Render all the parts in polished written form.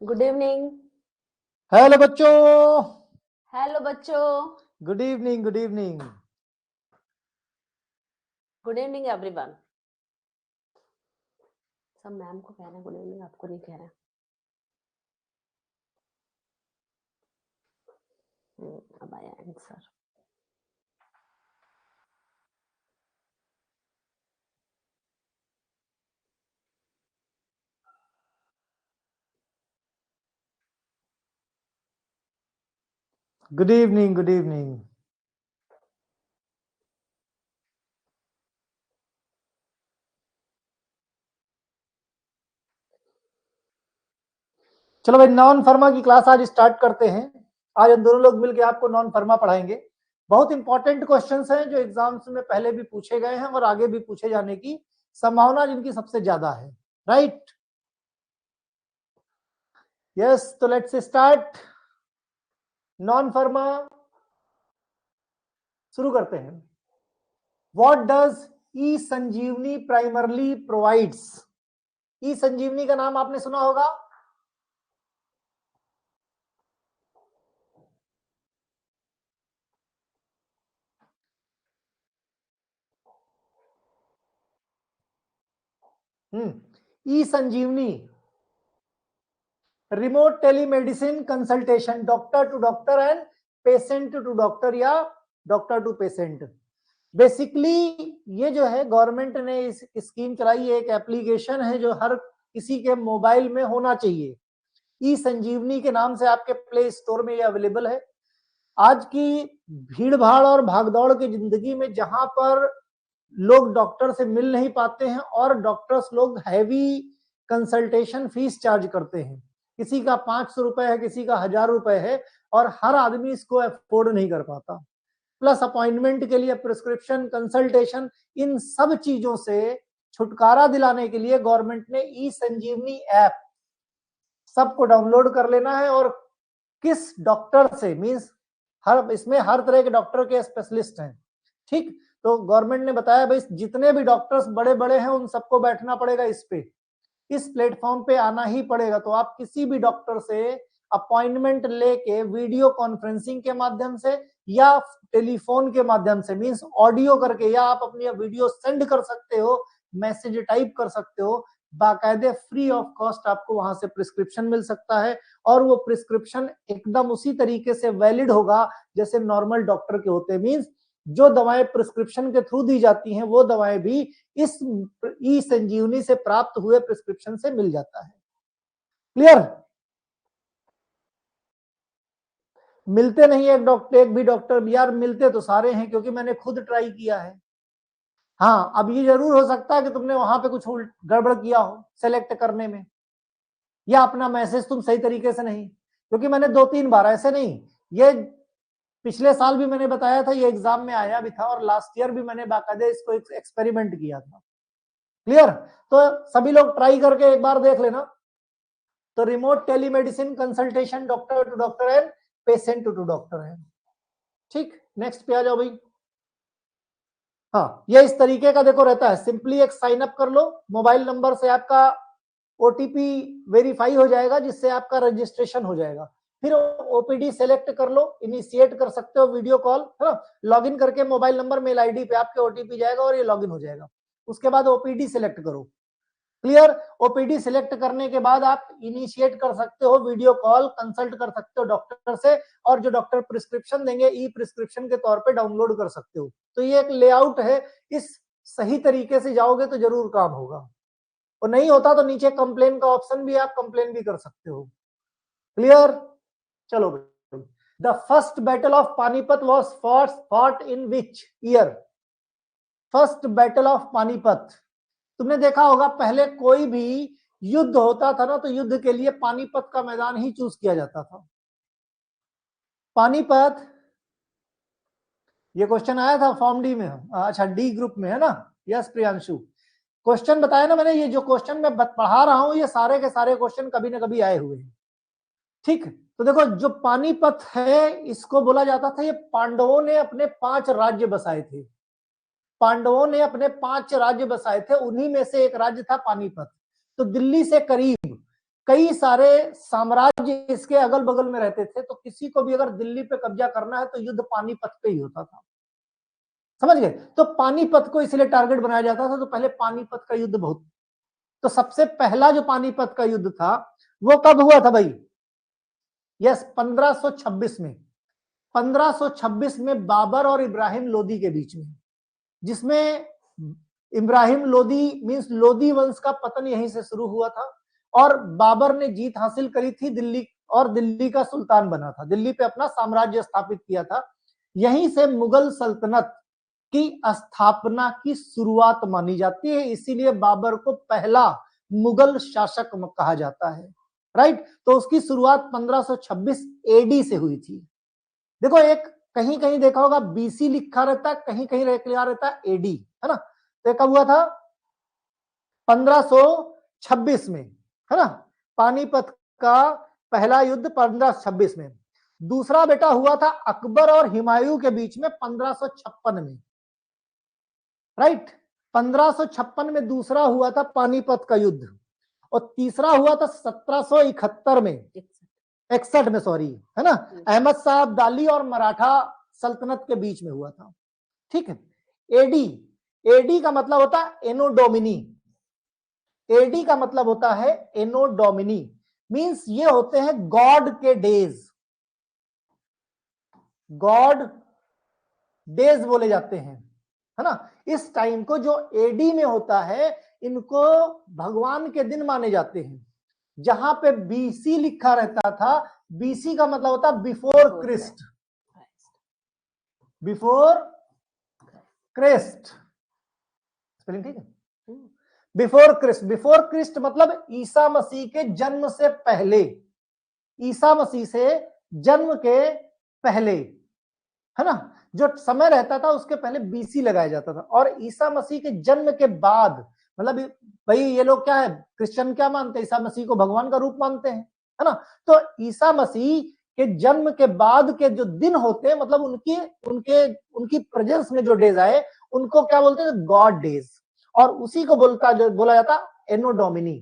Good evening. Hello बच्चों। Hello बच्चों। Good evening, good evening. Good evening everyone. सब ma'am को कह रहे हैं गुड इवनिंग, आपको नहीं कह रहे हैं। अब आया answer. Good evening, good evening. चलो भाई, नॉन फर्मा की क्लास आज स्टार्ट करते हैं। आज हम दोनों लोग मिलकर आपको नॉन फर्मा पढ़ाएंगे। बहुत इंपॉर्टेंट क्वेश्चंस हैं जो एग्जाम्स में पहले भी पूछे गए हैं और आगे भी पूछे जाने की संभावना जिनकी सबसे ज्यादा है। राइट? यस, तो लेट्स स्टार्ट। नॉन फर्मा शुरू करते हैं। What does e Sanjeevani primarily provides? E Sanjeevani का नाम आपने सुना होगा। E Sanjeevani remote telemedicine consultation, doctor to doctor and patient to doctor या डॉक्टर टू पेशेंट। बेसिकली ये जो है गवर्नमेंट ने इस स्कीम चलाई है, एक एप्लीकेशन है जो हर किसी के मोबाइल में होना चाहिए। ई संजीवनी के नाम से आपके प्ले स्टोर में ये अवेलेबल है। आज की भीड़ भाड़ और भागदौड़ की जिंदगी में जहां पर लोग डॉक्टर से मिल नहीं पाते हैं और डॉक्टर्स लोग हैवी कंसल्टेशन फीस चार्ज करते हैं, किसी का 500 रुपए है, किसी का 1000 रुपए है और हर आदमी इसको अफोर्ड नहीं कर पाता। प्लस अपॉइंटमेंट के लिए प्रिस्क्रिप्शन, कंसल्टेशन, इन सब चीजों से छुटकारा दिलाने के लिए गवर्नमेंट ने ई संजीवनी ऐप सबको डाउनलोड कर लेना है। और किस डॉक्टर से मींस इसमें हर तरह के डॉक्टर के स्पेशलिस्ट हैं। ठीक, तो गवर्नमेंट ने बताया भाई जितने भी डॉक्टर्स बड़े बड़े हैं उन सबको बैठना पड़ेगा इस पे, इस प्लेटफॉर्म पे आना ही पड़ेगा। तो आप किसी भी डॉक्टर से अपॉइंटमेंट लेके वीडियो कॉन्फ्रेंसिंग के माध्यम से या टेलीफोन के माध्यम से मींस ऑडियो करके, या आप अपनी वीडियो सेंड कर सकते हो, मैसेज टाइप कर सकते हो, बाकायदे फ्री ऑफ कॉस्ट आपको वहां से प्रिस्क्रिप्शन मिल सकता है। और वो प्रिस्क्रिप्शन एकदम उसी तरीके से वैलिड होगा जैसे नॉर्मल डॉक्टर के होते हैं। मींस जो दवाएं प्रिस्क्रिप्शन के थ्रू दी जाती हैं वो दवाएं भी इस ई संजीवनी से प्राप्त हुए प्रिस्क्रिप्शन से मिल जाता है। क्लियर? मिलते नहीं एक भी डॉक्टर यार, मिलते तो सारे हैं क्योंकि मैंने खुद ट्राई किया है। हाँ, अब ये जरूर हो सकता है कि तुमने वहां पे कुछ गड़बड़ किया हो सेलेक्ट करने में, या अपना मैसेज तुम सही तरीके से नहीं, क्योंकि मैंने 2-3 बार, ऐसे नहीं, ये पिछले साल भी मैंने बताया था, ये एग्जाम में आया भी था और लास्ट ईयर भी मैंने बाकायदे इसको एक्सपेरिमेंट किया था। क्लियर? तो सभी लोग ट्राई करके एक बार देख लेना। तो remote telemedicine consultation, doctor to doctor and patient to doctor है। ठीक, नेक्स्ट पे आ जाओ भाई। हाँ, ये इस तरीके का देखो रहता है, सिंपली एक साइन अप कर लो, मोबाइल नंबर से आपका ओटीपी वेरीफाई हो जाएगा जिससे आपका रजिस्ट्रेशन हो जाएगा। फिर ओपीडी सेलेक्ट कर लो, इनिशिएट कर सकते हो वीडियो कॉल, है ना। लॉगिन करके मोबाइल नंबर, मेल आईडी पे आपके ओटीपी जाएगा और ये लॉगिन हो जाएगा। उसके बाद ओपीडी सेलेक्ट करो। क्लियर? ओपीडी सिलेक्ट करने के बाद आप इनिशिएट कर सकते हो वीडियो कॉल, कंसल्ट कर सकते हो डॉक्टर से, और जो डॉक्टर प्रिस्क्रिप्शन देंगे ई प्रिस्क्रिप्शन के तौर पे डाउनलोड कर सकते हो। तो ये एक लेआउट है, इस सही तरीके से जाओगे तो जरूर काम होगा, और नहीं होता तो नीचे कंप्लेन का ऑप्शन भी, आप कंप्लेन भी कर सकते हो। क्लियर? चलो भाई, the first battle of Panipat was fought in which year? First battle of Panipat, तुमने देखा होगा पहले कोई भी युद्ध होता था ना तो युद्ध के लिए पानीपत का मैदान ही चूज किया जाता था। पानीपत, ये क्वेश्चन आया था फॉर्म डी में। अच्छा, डी ग्रुप में है ना। यस प्रियांशु, क्वेश्चन बताया ना मैंने, ये जो क्वेश्चन मैं पढ़ा रहा हूं ये सारे के सारे क्वेश्चन कभी ना कभी आए हुए हैं। ठीक, तो देखो जो पानीपत है इसको बोला जाता था, ये पांडवों ने अपने 5 राज्य बसाए थे। पांडवों ने अपने 5 राज्य बसाए थे, उन्हीं में से एक राज्य था पानीपत। तो दिल्ली से करीब कई सारे साम्राज्य इसके अगल बगल में रहते थे, तो किसी को भी अगर दिल्ली पे कब्जा करना है तो युद्ध पानीपत पे ही होता था, समझ गए। तो पानीपत को इसलिए टारगेट बनाया जाता था, तो पहले पानीपत का युद्ध बहुत, तो सबसे पहला जो पानीपत का युद्ध था वो कब हुआ था भाई? यस, 1526 में। 1526 में बाबर और इब्राहिम लोदी के बीच में, जिसमें इब्राहिम लोदी मींस लोदी वंश का पतन यहीं से शुरू हुआ था और बाबर ने जीत हासिल करी थी दिल्ली, और दिल्ली का सुल्तान बना था, दिल्ली पे अपना साम्राज्य स्थापित किया था। यहीं से मुगल सल्तनत की स्थापना की शुरुआत मानी जाती है, इसीलिए बाबर को पहला मुगल शासक कहा जाता है, राइट। तो उसकी शुरुआत 1526 एडी से हुई थी। देखो, एक कहीं कहीं देखा होगा बीसी लिखा रहता है, कहीं कहीं लिखा रहता है एडी, है ना। तो कब हुआ था? 1526 में, है ना। पानीपत का पहला युद्ध 1526 में। दूसरा बेटा हुआ था अकबर और हुमायूं के बीच में 1556 में, राइट। 1556 में दूसरा हुआ था पानीपत का युद्ध, और तीसरा हुआ था 1771 में, 61 में सॉरी, है ना। अहमद शाह अब्दाली और मराठा सल्तनत के बीच में हुआ था, ठीक है। एडी, एडी का मतलब होता है एनो डोमिनी, एडी का मतलब होता है एनो डोमिनी, मींस ये होते हैं गॉड के डेज, गॉड डेज बोले जाते हैं, है ना। इस टाइम को जो एडी में होता है, इनको भगवान के दिन माने जाते हैं। जहां पे बीसी लिखा रहता था, बीसी का मतलब होता है before Christ, before Christ, spelling ठीक है। बिफोर क्रिस्ट, बिफोर क्रिस्ट मतलब ईसा मसीह के जन्म से पहले, ईसा मसीह से जन्म के पहले, है ना। जो समय रहता था उसके पहले बीसी लगाया जाता था, और ईसा मसीह के जन्म के बाद, मतलब भाई ये लोग क्या है, क्रिश्चियन क्या मानते हैं? ईसा मसीह को भगवान का रूप मानते हैं, है ना। तो ईसा मसीह के जन्म के बाद के जो दिन होते हैं, मतलब उनकी उनके उनकी प्रेजेंस में जो डेज आए, उनको क्या बोलते हैं? गॉड डेज, और उसी को बोला जाता एनो डोमिनी।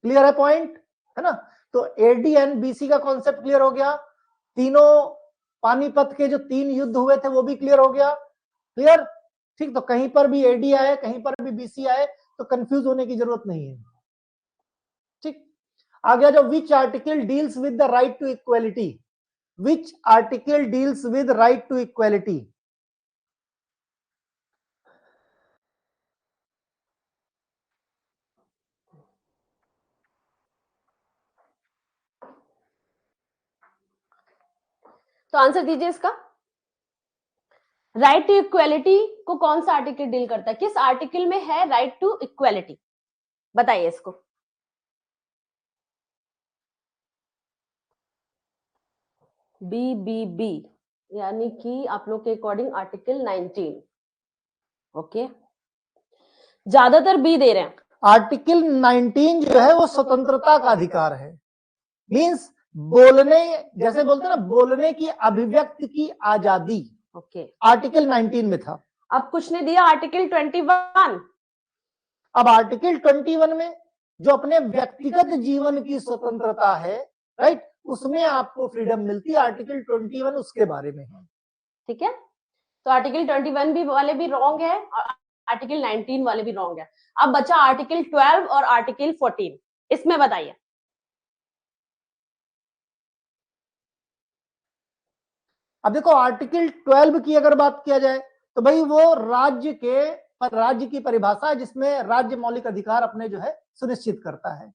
क्लियर है पॉइंट, है ना। तो एडी एंड बीसी का कॉन्सेप्ट क्लियर हो गया। तीनों पानीपत के जो 3 युद्ध हुए थे वो भी क्लियर हो गया, क्लियर, ठीक। तो कहीं पर भी एडी आए, कहीं पर भी बीसी आए, तो कंफ्यूज होने की जरूरत नहीं है, ठीक। आ गया जो which article deals with the right to equality, which article deals with right to equality? तो आंसर दीजिए इसका। राइट टू इक्वालिटी को कौन सा आर्टिकल डील करता है? किस आर्टिकल में है राइट टू इक्वालिटी? बताइए इसको। बी बी बी, यानी कि आप लोग के अकॉर्डिंग आर्टिकल 19। ओके, ज्यादातर बी दे रहे हैं। आर्टिकल 19 जो है वो स्वतंत्रता का अधिकार है, मींस बोलने, जैसे बोलते हैं ना, बोलने की अभिव्यक्ति की आजादी, ओके, आर्टिकल 19 में था। अब कुछ ने दिया आर्टिकल 21। अब आर्टिकल 21 में जो अपने व्यक्तिगत जीवन की स्वतंत्रता है, राइट, उसमें आपको फ्रीडम मिलती है। आर्टिकल 21 उसके बारे में है, ठीक है। तो आर्टिकल 21 भी वाले भी रॉन्ग है और आर्टिकल 19 वाले भी रॉन्ग है। अब बचा आर्टिकल 12 और आर्टिकल 14, इसमें बताइए। अब देखो, आर्टिकल 12 की अगर बात किया जाए तो भाई वो राज्य की परिभाषा है, जिसमें राज्य मौलिक अधिकार अपने जो है सुनिश्चित करता है,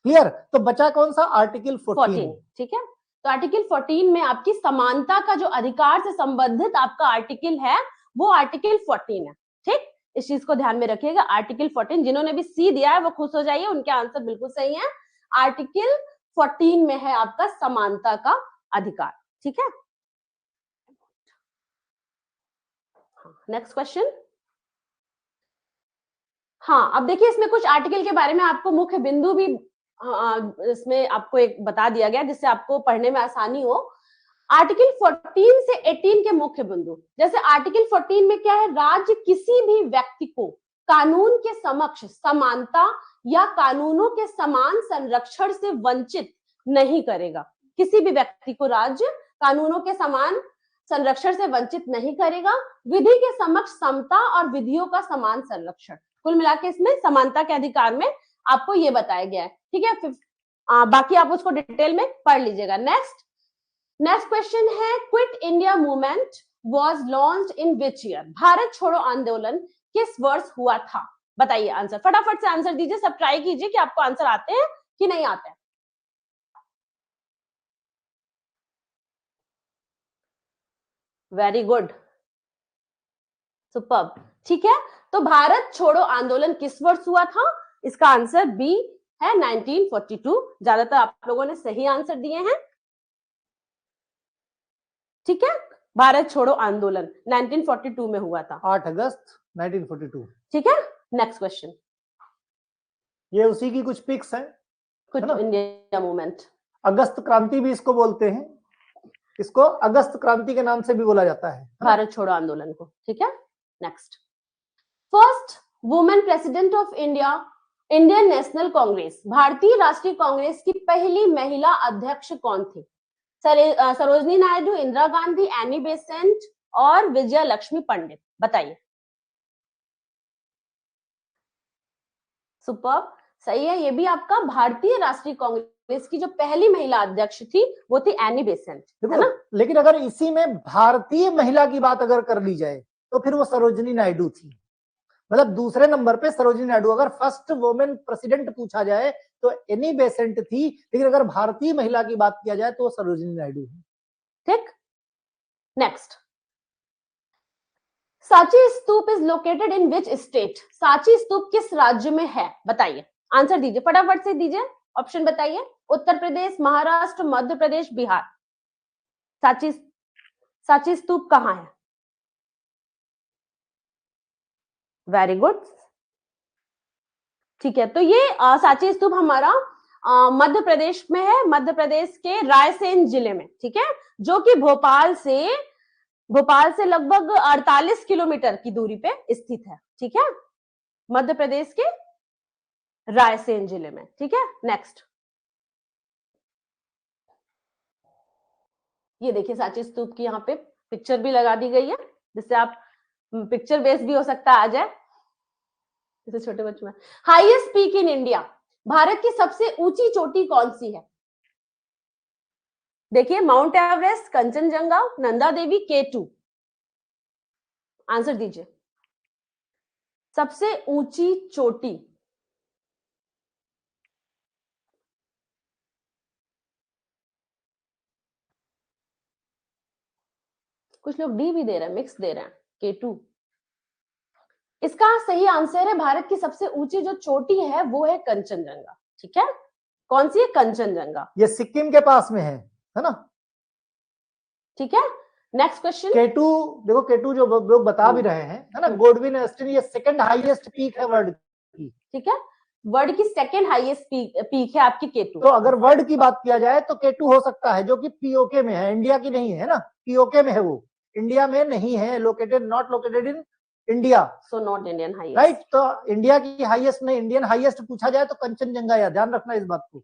क्लियर। तो बचा कौन सा? आर्टिकल 14, ठीक है। तो आर्टिकल 14 में आपकी समानता का जो अधिकार से संबंधित आपका आर्टिकल है वो आर्टिकल 14 है, ठीक। इस चीज को ध्यान में रखिएगा। आर्टिकल 14, जिन्होंने भी सी दिया है वो खुश हो जाइए, उनके आंसर बिल्कुल सही है। आर्टिकल 14 में है आपका समानता का अधिकार, ठीक है। Next question. हाँ, अब देखिए इसमें कुछ आर्टिकल के बारे में आपको मुख्य बिंदु भी इसमें आपको एक बता दिया गया, जिससे आपको पढ़ने में आसानी हो। आर्टिकल 14 से 18 के मुख्य बिंदु, जैसे आर्टिकल 14 में क्या है? राज्य किसी भी व्यक्ति को कानून के समक्ष समानता या कानूनों के समान संरक्षण से वंचित नहीं करेगा। किसी भी व्यक्ति को राज्य कानूनों के समान संरक्षण से वंचित नहीं करेगा। विधि के समक्ष समता और विधियों का समान संरक्षण। कुल मिला के इसमें समानता के अधिकार में आपको ये बताया गया है, ठीक है। बाकी आप उसको डिटेल में पढ़ लीजिएगा। नेक्स्ट क्वेश्चन है, quit India movement was launched in which year? Bharat छोड़ो आंदोलन किस वर्ष हुआ था? बताइए आंसर, फटाफट से आंसर दीजिए। सब ट्राई कीजिए कि आपको आंसर आते हैं कि नहीं आते हैं। वेरी गुड, सुपर्ब, ठीक है। तो भारत छोड़ो आंदोलन किस वर्ष हुआ था? इसका आंसर बी है 1942। ज्यादातर आप लोगों ने सही आंसर दिए हैं, ठीक है। भारत छोड़ो आंदोलन 1942 में हुआ था, 8 अगस्त 1942, ठीक है। नेक्स्ट क्वेश्चन, ये उसी की कुछ पिक्स हैं। क्विट इंडिया मूवमेंट, अगस्त क्रांति भी इसको बोलते हैं, इसको अगस्त क्रांति के नाम से भी बोला जाता है, भारत छोड़ो आंदोलन को, ठीक है। Next, first women president of India, Indian national Congress, भारतीय राष्ट्रीय कांग्रेस की पहली महिला अध्यक्ष कौन थी? सरोजनी नायडू, इंदिरा गांधी, एनी बेसेंट और विजया लक्ष्मी पंडित। बताइए। सुपर, सही है। ये भी आपका भारतीय राष्ट्रीय कांग्रेस की जो पहली महिला अध्यक्ष थी वो थी एनी बेसेंट, है ना। लेकिन अगर इसी में भारतीय महिला की बात अगर कर ली जाए तो फिर वो सरोजनी नायडू थी। मतलब दूसरे नंबर पे सरोजनी नायडू। अगर फर्स्ट वुमेन प्रेसिडेंट पूछा जाए तो एनी बेसेंट थी, लेकिन अगर भारतीय महिला की बात किया जाए तो सरोजनी नायडू है, ठीक। Next, Sanchi stupa is located in which state? Sanchi stupa किस राज्य में है? बताइए, आंसर दीजिए, फटाफट से दीजिए, ऑप्शन बताइए। उत्तर प्रदेश, महाराष्ट्र, मध्य प्रदेश, बिहार। सांची स्तूप कहां है? वेरी गुड, ठीक है। तो ये सांची स्तूप हमारा मध्य प्रदेश में है, मध्य प्रदेश के रायसेन जिले में, ठीक है, जो कि भोपाल से लगभग 48 किलोमीटर की दूरी पे स्थित है, ठीक है, मध्य प्रदेश के रायसेन जिले में, ठीक है। नेक्स्ट, ये देखिए सांची स्तूप की यहाँ पे पिक्चर भी लगा दी गई है, जिससे आप पिक्चर बेस भी हो सकता है आ जाए, जैसे छोटे बच्चों में। Highest peak in India, Bharat की सबसे ऊंची चोटी कौन सी है? देखिए, mount Everest, Kanchenjunga, Nanda Devi, K2। Answer दीजिए, सबसे ऊंची चोटी। कुछ लोग डी भी दे रहे हैं, मिक्स दे रहे हैं, K2। इसका सही आंसर है, भारत की सबसे ऊंची जो चोटी है वो है कंचनजंगा, ठीक है। कौन सी है? कंचनजंगा। ये सिक्किम के पास में है ना, ठीक है। नेक्स्ट क्वेश्चन, K2, देखो K2 जो लोग बता भी रहे हैं, है ना, गोडविन एस्टन, ये सेकंड हाईएस्ट पीक है वर्ल्ड की, ठीक है। वर्ल्ड की सेकंड हाईएस्ट पीक है आपकी K2। तो अगर वर्ल्ड की बात किया जाए तो K2 हो सकता है, जो कि पीओके में है, इंडिया की नहीं है ना, पीओके में है, वो इंडिया में नहीं है, located, not located in India, so not Indian highest, right. तो इंडिया की हाईएस्ट नहीं, इंडियन हाईएस्ट पूछा जाए तो कंचनजंगा, या ध्यान रखना इस बात को,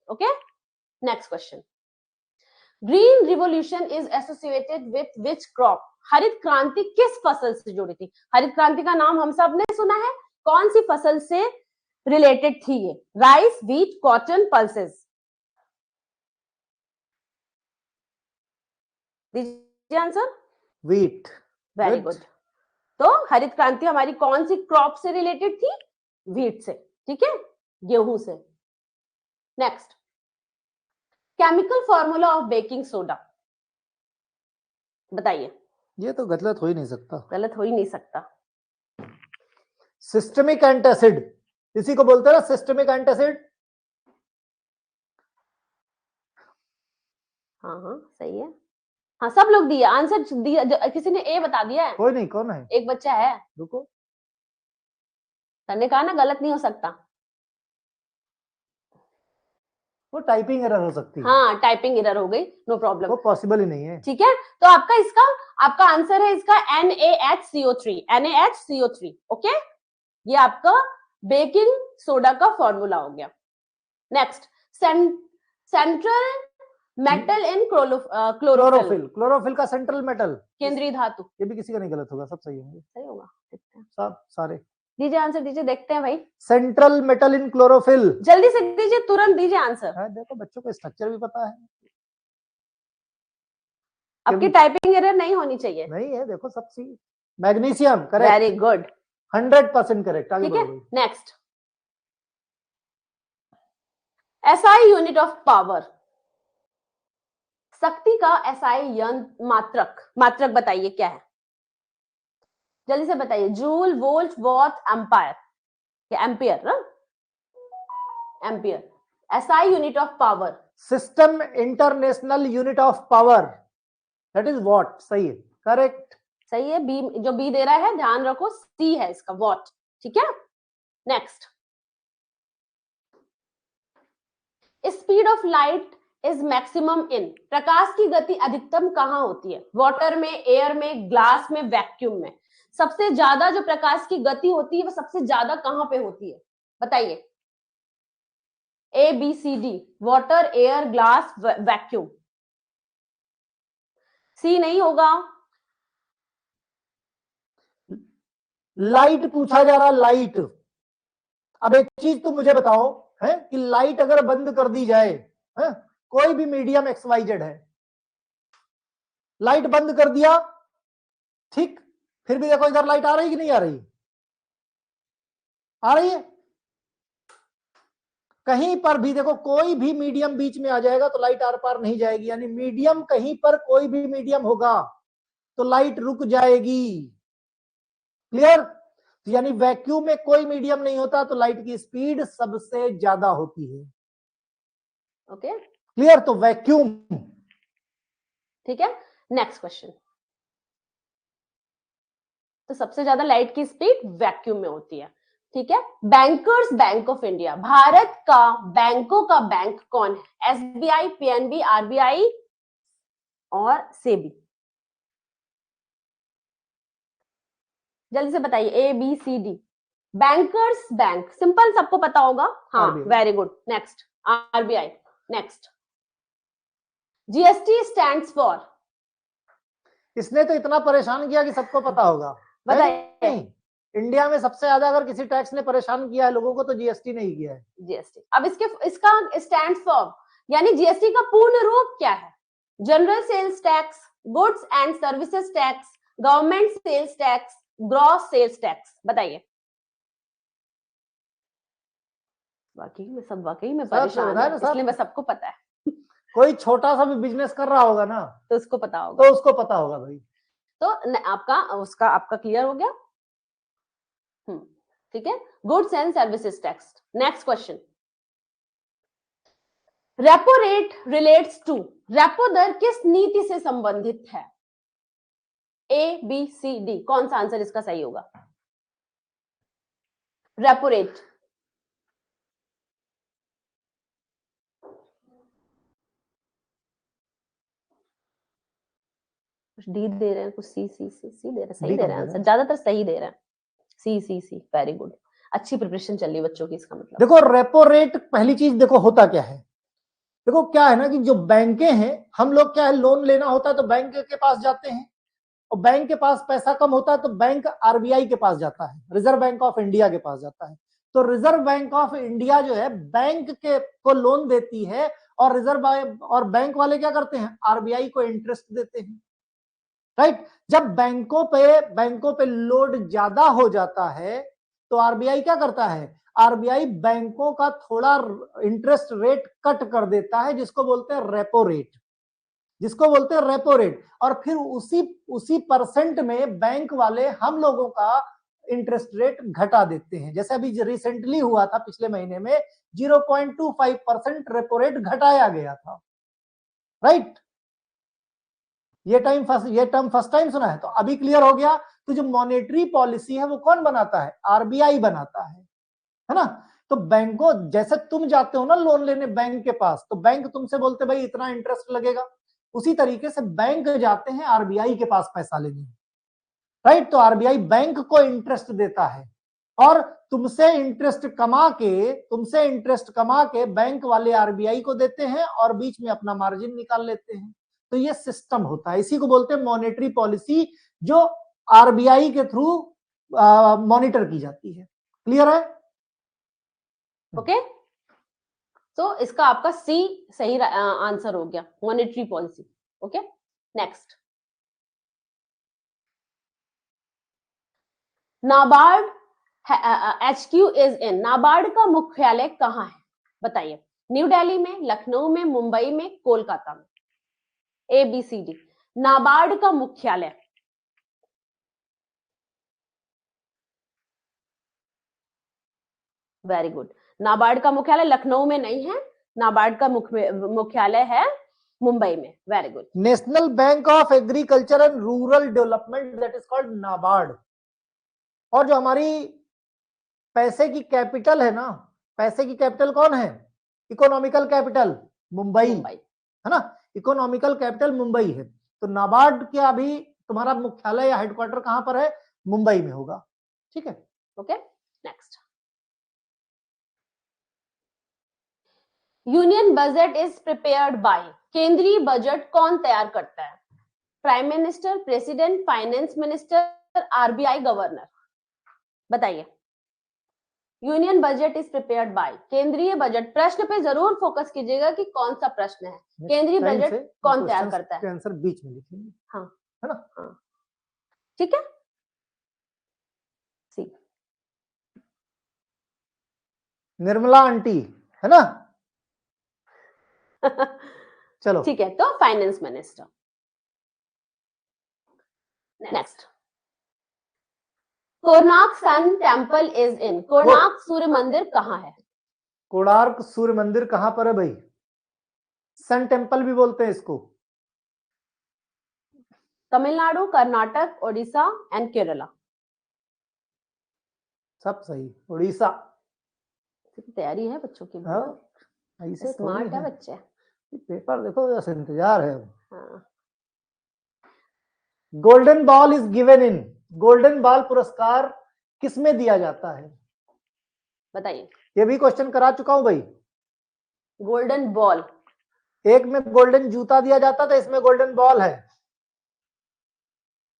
okay. Next question, green revolution is associated with which crop? हरित क्रांति किस फसल से जुड़ी थी? हरित क्रांति का नाम हम सब ने सुना है, कौन सी फसल से रिलेटेड थी ये? Rice, wheat, cotton, pulses. दीजिए आंसर। व्हीट। Very good. तो हरित क्रांति हमारी कौन सी क्रॉप से रिलेटेड थी? व्हीट से, ठीक है, गेहूं से। Next, chemical formula of baking soda, बताइए। ये तो गलत हो ही नहीं सकता, गलत हो ही नहीं सकता। सिस्टमिक एंटासिड, इसी को बोलते हैं ना, सिस्टमिक एंटासिड। हाँ हाँ सही है, हाँ सब लोग दिए आंसर दिया, किसी ने ए बता दिया है? कोई नहीं, कौन है? एक बच्चा है, रुको, मैंने कहा ना गलत नहीं हो सकता, वो टाइपिंग एरर हो सकती है। हाँ टाइपिंग एरर हो गई, नो प्रॉब्लम, वो पॉसिबल ही नहीं है, ठीक है। तो आपका आंसर है इसका NaHCO3, NaHCO3, ओके। ये आपका बेकिंग सोडा का फॉर्मूला हो गया। नेक्स्ट, सेंट्रल मेटल इन क्लोरोफिल। क्लोरोफिल का सेंट्रल मेटल केंद्रीय धातु। ये भी किसी का नहीं गलत होगा, सब सही होंगे। सही होगा, देखते हैं। सब सारे दीजिए आंसर, दीजिए, देखते हैं भाई। सेंट्रल मेटल इन क्लोरोफिल। जल्दी से दीजिए, तुरंत दीजिए आंसर। देखो बच्चों को स्ट्रक्चर भी पता है। आपकी टाइपिंग एरर नहीं होनी चाहिए। नहीं है, देखो सब C. Magnesium correct, very good, 100% correct. आगे ठीक है। बढ़ो। Next, SI unit of power. शक्ति का एसआई मात्रक बताइए क्या है, जल्दी से बताइए। Joule, volt, watt, empire, ampere ना, ampere. SI unit of power, system international unit of power, that is watt. सही है, करेक्ट, सही है। बी जो बी दे रहा है, ध्यान रखो, सी है इसका, वॉट, ठीक है। Next, speed of light is maximum in. प्रकाश की गति अधिकतम कहां होती है? वाटर में, एयर में, ग्लास में, वैक्यूम में। सबसे ज्यादा जो प्रकाश की गति होती है वो सबसे ज्यादा कहां पे होती है, बताइए। A B C D, water, air, glass, vacuum. C नहीं होगा, लाइट पूछा जा रहा, लाइट। अब एक चीज तुम मुझे बताओ है कि लाइट अगर बंद कर दी जाए, है कोई भी मीडियम XYZ है, लाइट बंद कर दिया, ठीक, फिर भी देखो इधर लाइट आ रही कि नहीं आ रही? आ रही है। कहीं पर भी देखो कोई भी मीडियम बीच में आ जाएगा तो लाइट आर पार नहीं जाएगी, यानी मीडियम कहीं पर कोई भी मीडियम होगा तो लाइट रुक जाएगी। क्लियर? यानी वैक्यूम में कोई मीडियम नहीं होता तो लाइट की स्पीड सबसे ज्यादा होती है। Okay, clear? तो वैक्यूम, ठीक है। नेक्स्ट क्वेश्चन, तो सबसे ज्यादा लाइट की स्पीड वैक्यूम में होती है, ठीक है। Bankers bank of India, Bharat का बैंकों का बैंक कौन है? एसबीआई, पीएनबी, आरबीआई और सेबी। जल्दी से बताइए, A B C D. Bankers bank simple, सबको पता होगा। हाँ, very good. Next, RBI. Next, GST stands for. इसने तो इतना परेशान किया कि सबको पता होगा। बताइए। इंडिया में सबसे ज्यादा अगर किसी टैक्स ने परेशान किया है लोगों को तो जीएसटी नहीं किया है। जीएसटी। अब इसका स्टैंड्स फॉर यानी जीएसटी का पूर्ण रूप क्या है? General sales tax, goods and services tax, government sales tax, gross sales tax. बताइए। वाकई में परेशान है, इसलिए मैं सबको पता है। कोई छोटा सा भी बिजनेस कर रहा होगा ना तो उसको पता होगा, तो उसको पता होगा भाई। तो आपका क्लियर हो गया, ठीक है। Goods and services tax. Next question, repo rate relates to. Repo दर किस नीति से संबंधित है? ए बी सी डी, कौन सा आंसर इसका सही होगा? रेपो रेट, कुछ डी दे रहे हैं, कुछ सी दे रहे हैं। सही दे रहे हैं आंसर, ज्यादातर सही दे रहे हैं। सी, वेरी गुड। अच्छी प्रिपरेशन चल रही है बच्चों की, इसका मतलब। देखो रेपो रेट, पहली चीज देखो होता क्या है। देखो क्या है ना कि जो बैंकें हैं, हम लोग क्या है, लोन लेना होता है तो बैंक के पास जाते हैं, और बैंक के पास पैसा कम होता है तो बैंक आरबीआई के पास जाता है, रिजर्व बैंक ऑफ इंडिया के पास जाता है। तो रिजर्व बैंक ऑफ इंडिया जो है बैंक के को लोन देती है, और और बैंक वाले क्या करते हैं, आरबीआई को इंटरेस्ट देते हैं। राइट? जब बैंकों पे लोड ज्यादा हो जाता है तो आरबीआई क्या करता है, आरबीआई बैंकों का थोड़ा इंटरेस्ट रेट कट कर देता है, जिसको बोलते हैं रेपो रेट, और फिर उसी परसेंट में बैंक वाले हम लोगों का इंटरेस्ट रेट घटा देते हैं। जैसे अभी रिसेंटली हुआ था, पिछले महीने में 0.25% रेपो रेट घटाया गया था। राइट? ये टर्म फर्स्ट टाइम सुना है, तो अभी क्लियर हो गया। तो जो मॉनेटरी पॉलिसी है वो कौन बनाता है, आरबीआई बनाता है ना। तो बैंकों, जैसे तुम जाते हो ना लोन लेने बैंक के पास, तो बैंक तुमसे बोलते भाई इतना इंटरेस्ट लगेगा, उसी तरीके से बैंक जाते हैं आरबीआई के पास पैसा लेने। राइट? तो आरबीआई बैंक को इंटरेस्ट देता है, और तुमसे इंटरेस्ट कमा के बैंक वाले आरबीआई को देते हैं और बीच में अपना मार्जिन निकाल लेते हैं। तो ये सिस्टम होता है, इसी को बोलते हैं मॉनेटरी पॉलिसी, जो आरबीआई के थ्रू मॉनिटर की जाती है। क्लियर है? ओके, तो इसका आपका सी सही आंसर हो गया, monetary policy. Okay, next, NABARD HQ is in, NABARD का मुख्यालय कहाँ है? बताइए, न्यू दिल्ली में, लखनऊ में, मुंबई में, कोलकाता में? ABCD। नाबार्ड का मुख्यालय, वेरी गुड, नाबार्ड का मुख्यालय लखनऊ में नहीं है, नाबार्ड का मुख्यालय है मुंबई में। Very good. National bank of agriculture and rural development, that is called NABARD. और जो हमारी पैसे की कैपिटल है ना, पैसे की कैपिटल कौन है? इकोनॉमिकल कैपिटल मुंबई, है ना, इकोनॉमिकल कैपिटल मुंबई है। तो नाबार्ड का भी तुम्हारा मुख्यालय या हेडक्वार्टर कहां पर है? मुंबई में होगा। ठीक है, okay, next, union budget is prepared by, केंद्रीय बजट कौन तैयार करता है? Prime minister, president, finance minister, RBI governor? बताइए, union budget is prepared by, केंद्रीय बजट, प्रश्न पे जरूर फोकस कीजिएगा कि कौन सा प्रश्न है, केंद्रीय बजट कौन तैयार करता है? आंसर बीच में लिखेंगे, हाँ, है ना? हाँ, ठीक है, सी, निर्मला आंटी, है ना? चलो, ठीक है, तो finance minister. Next, Konark sun temple is in, Konark सूर्य मंदिर कहाँ है? कोणार्क सूर्य मंदिर कहां पर है भाई? सन टेम्पल भी बोलते हैं इसको। तमिलनाडु, कर्नाटक, ओडिशा एंड केरला? सब सही, उड़ीसा। तैयारी है बच्चों की, ऐसे स्मार्ट है बच्चे, पेपर देखो, जैसे इंतजार है। हाँ। Golden ball is given in, golden ball पुरस्कार किसमें दिया जाता है? बताइए, ये भी क्वेश्चन करा चुका हूं भाई। गोल्डन बॉल, एक में गोल्डन जूता दिया जाता था, इसमें गोल्डन बॉल है।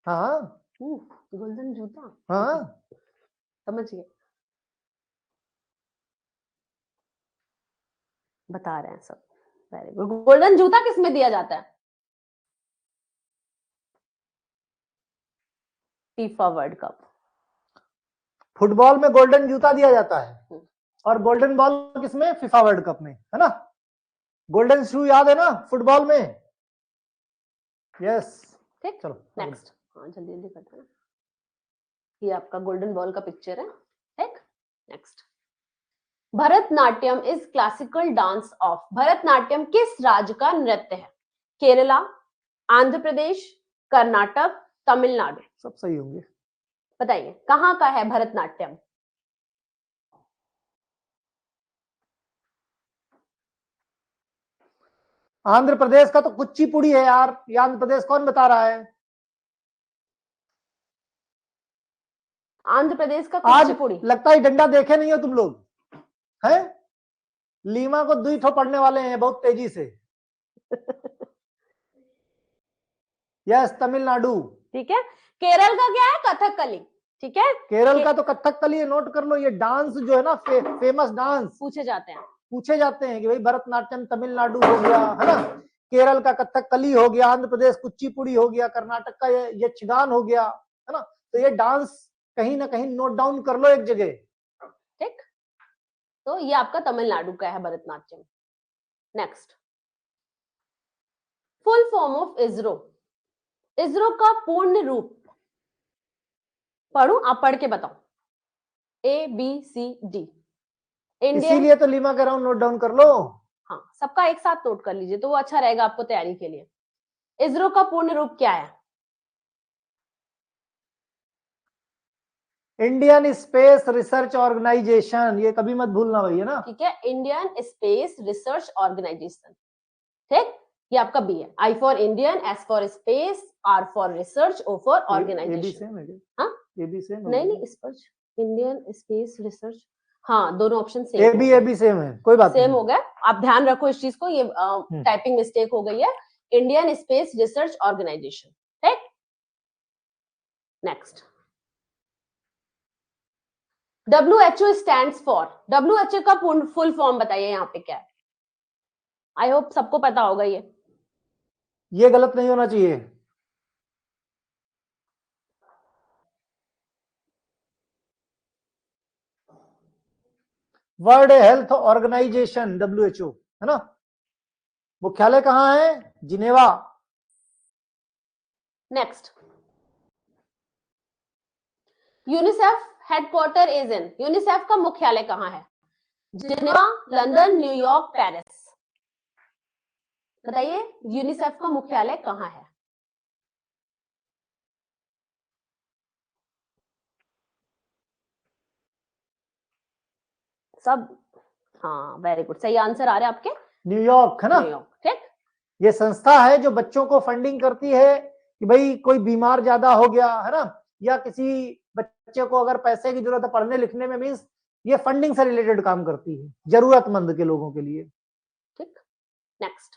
हाँ, गोल्डन जूता, हाँ, समझ गए, बता रहे हैं सब। वेरी गुड, गोल्डन जूता किसमें दिया जाता है? FIFA world cup. फुटबॉल में गोल्डन जूता दिया जाता है और गोल्डन बॉल किसमें? फीफा वर्ल्ड कप में, है ना? गोल्डन शू याद है ना फुटबॉल में? यस, ठीक, चलो नेक्स्ट, हाँ जल्दी जल्दी करते हैं, ये आपका गोल्डन बॉल का पिक्चर है। ठीक, next, Bharatanatyam is classical dance of, Bharatanatyam किस राज्य का नृत्य है? केरला, आंध्र प्रदेश, कर्नाटक, तमिलनाडु? सब सही होंगे। बताइए, कहां का है भरतनाट्यम? आंध्र प्रदेश का तो कुचिपुड़ी है यार, ये आंध्र प्रदेश कौन बता रहा है? आंध्र प्रदेश का आज कुचिपुड़ी। लगता है डंडा देखे नहीं हो तुम लोग, है? लीमा को दुई ठो पढ़ने वाले हैं बहुत तेजी से। यस, तमिलनाडु। ठीक है, केरल का क्या है? कथकली। ठीक है, केरल का तो कथकली है, नोट कर लो। ये डांस जो है ना, फेमस डांस पूछे जाते हैं कि भाई भरतनाट्यम तमिलनाडु हो गया, है ना, केरल का कथकली हो गया, आंध्र प्रदेश कुचिपुड़ी हो गया, कर्नाटक का यक्षगान हो गया, है ना? तो ये डांस कहीं ना कहीं नोट डाउन कर लो एक जगह। ठीक, तो ये आपका तमिलनाडु का है Bharatanatyam. Next, full form of ISRO, ISRO का पूर्ण रूप पढ़ूं? आप पढ़ के बताओ, ABCD। इसीलिए तो लीमा कह रहा हूं, नोट डाउन कर लो। हाँ, सबका एक साथ नोट कर लीजिए तो वो अच्छा रहेगा आपको तैयारी के लिए। इसरो का पूर्ण रूप क्या है? इंडियन स्पेस रिसर्च ऑर्गेनाइजेशन, ये कभी मत भूलना भैया ना। ठीक है, इंडियन स्पेस रिसर्च ऑर्गेनाइजेशन। ठीक, ये आपका बी है। I for Indian, S for space, R for research, O for organization. नहीं, नहीं, इंडियन स्पेस रिसर्च, हाँ दोनों option same, A B same है, कोई बात सेम नहीं। हो गया। आप ध्यान रखो इस चीज को, ये टाइपिंग मिस्टेक हो गई है। इंडियन स्पेस रिसर्च ऑर्गेनाइजेशन, ठीक। Next, WHO stands for, WHO का फुल फॉर्म बताइए यहाँ पे क्या है। आई होप सबको पता होगा ये गलत नहीं होना चाहिए। वर्ल्ड हेल्थ ऑर्गेनाइजेशन, WHO, है ना। मुख्यालय कहाँ है? Geneva. Next, UNICEF headquarter is in, UNICEF का मुख्यालय कहाँ है? Geneva, London, New York, Paris. बताइए यूनिसेफ का मुख्यालय कहाँ है? सब, हाँ वेरी गुड, सही आंसर आ रहे हैं आपके। न्यूयॉर्क, है ना। न्यूयॉर्क, ठीक। ये संस्था है जो बच्चों को फंडिंग करती है कि भाई कोई बीमार ज्यादा हो गया है ना, या किसी बच्चे को अगर पैसे की जरूरत है पढ़ने लिखने में, मीन्स ये फंडिंग से रिलेटेड काम करती है, जरूरतमंद के लोगों के लिए। ठीक। नेक्स्ट,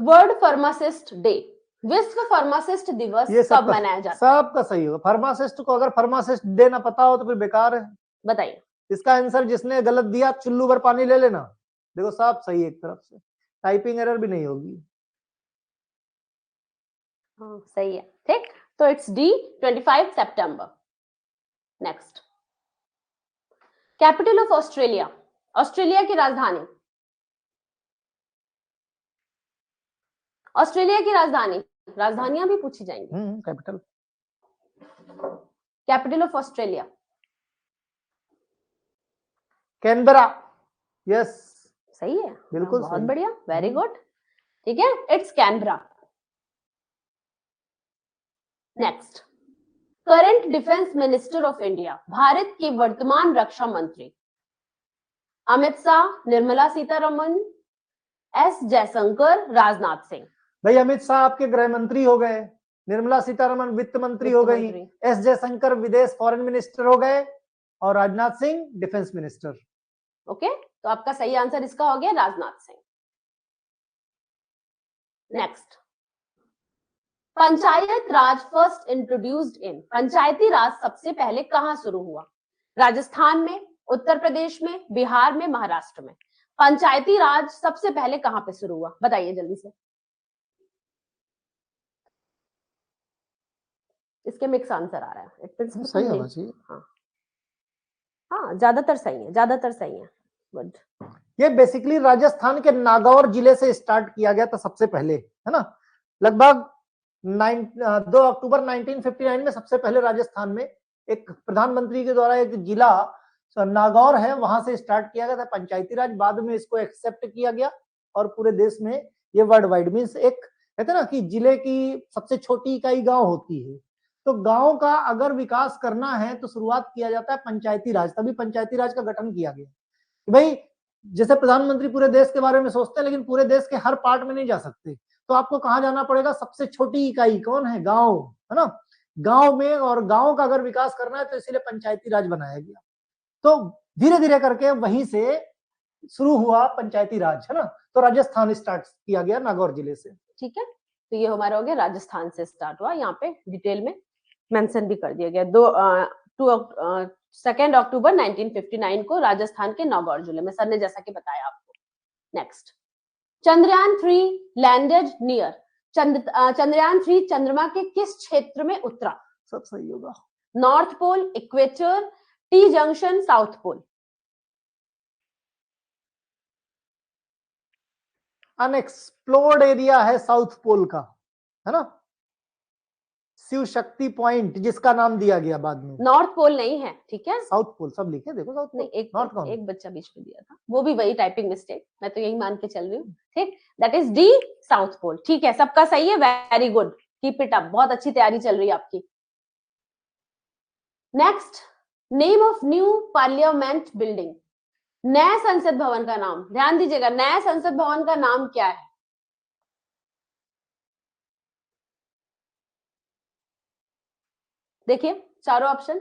वर्ल्ड फार्मासिस्ट डे, विश्व फार्मासिस्ट दिवस ये कब मनाया जाता है? सबका सही होगा। फार्मासिस्ट को अगर फार्मासिस्ट डे ना पता हो तो फिर बेकार है। बताइए। इसका आंसर जिसने गलत दिया, चुल्लू भर पानी ले लेना। देखो सब सही है एक तरफ से, टाइपिंग एरर भी नहीं होगी। हाँ सही है, ठीक। तो it's D, 25 September. Next, capital of Australia, Australia की राजधानी, ऑस्ट्रेलिया की राजधानी, राजधानियां भी पूछी जाएंगी। Capital, capital of Australia, Canberra. Yes, सही है, बिल्कुल बहुत सही। बढ़िया, वेरी गुड, ठीक है, it's Canberra. Next, current defence minister of India, Bharat के वर्तमान रक्षा मंत्री, अमित शाह, निर्मला सीतारमन, एस जयशंकर, राजनाथ सिंह। भाई अमित शाह आपके गृह मंत्री हो गए, निर्मला सीतारमन वित्त मंत्री हो गई, एस जयशंकर विदेश फॉरेन मिनिस्टर हो गए, और Rajnath Singh defence minister. Okay, तो आपका सही आंसर इसका हो गया Rajnath Singh. Next, panchayat raj first introduced in, Panchayati Raj सबसे पहले कहां शुरू हुआ? राजस्थान में, उत्तर प्रदेश में, बिहार में, महाराष्ट्र में। पंचायती राज सबसे पहले कहां पे शुरू हुआ, बताइए जल्दी से। इसके मिक्स आंसर आ रहा है, सही होना चाहिए। हाँ ज्यादातर सही है, ज्यादातर सही है, गुड। ये बेसिकली राजस्थान के नागौर जिले से स्टार्ट किया गया था सबसे पहले, है ना। लगभग 2 अक्टूबर 1959 में सबसे पहले राजस्थान में एक प्रधानमंत्री के द्वारा एक जिला नागौर है, वहां से स्टार्ट किया गया था पंचायती राज। बाद में इसको एक्सेप्ट किया गया और पूरे देश में ये वर्ल्ड वाइड, मीन्स एक कहते ना कि जिले की सबसे छोटी इकाई गांव होती है, तो गांव का अगर विकास करना है तो शुरुआत किया जाता है पंचायती राज, तभी पंचायती राज का गठन किया गया। भाई जैसे प्रधानमंत्री पूरे देश के बारे में सोचते हैं, लेकिन पूरे देश के हर पार्ट में नहीं जा सकते, तो आपको कहाँ जाना पड़ेगा? सबसे छोटी इकाई कौन है? गांव, है ना। गांव में, और गांव का अगर विकास करना है तो इसीलिए पंचायती राज बनाया गया। तो धीरे धीरे करके वहीं से शुरू हुआ पंचायती राज, है ना। तो राजस्थान स्टार्ट किया गया नागौर जिले से। ठीक है, तो ये हमारा हो गया राजस्थान से स्टार्ट हुआ, यहाँ पे डिटेल में मेंशन भी कर दिया गया। 2 अक्टूबर 1959 को राजस्थान के नागौर जिले में, सर ने जैसा कि बताया आपको। Next, Chandrayaan 3 landed near, Chandrayaan 3 चंद्रमा के किस क्षेत्र में उतरा? सब सही होगा। North pole, equator, T junction, south pole. Unexplored area है साउथ पोल का, है ना। शिव शक्ति पॉइंट जिसका नाम दिया गया बाद में। नॉर्थ पोल नहीं है, ठीक है, साउथ पोल सब लिखे, देखो साउथ पोल। एक बच्चा बीच में दिया था, वो भी वही टाइपिंग मिस्टेक, मैं तो यही मान के चल रही हूँ, ठीक। That is D, south pole. ठीक है, सबका सही है, very good, keep it up, बहुत अच्छी तैयारी चल रही है आपकी। Next, name of new parliament building, नए संसद भवन का नाम, ध्यान दीजिएगा, नए संसद भवन का नाम क्या है? देखिए चारों ऑप्शन,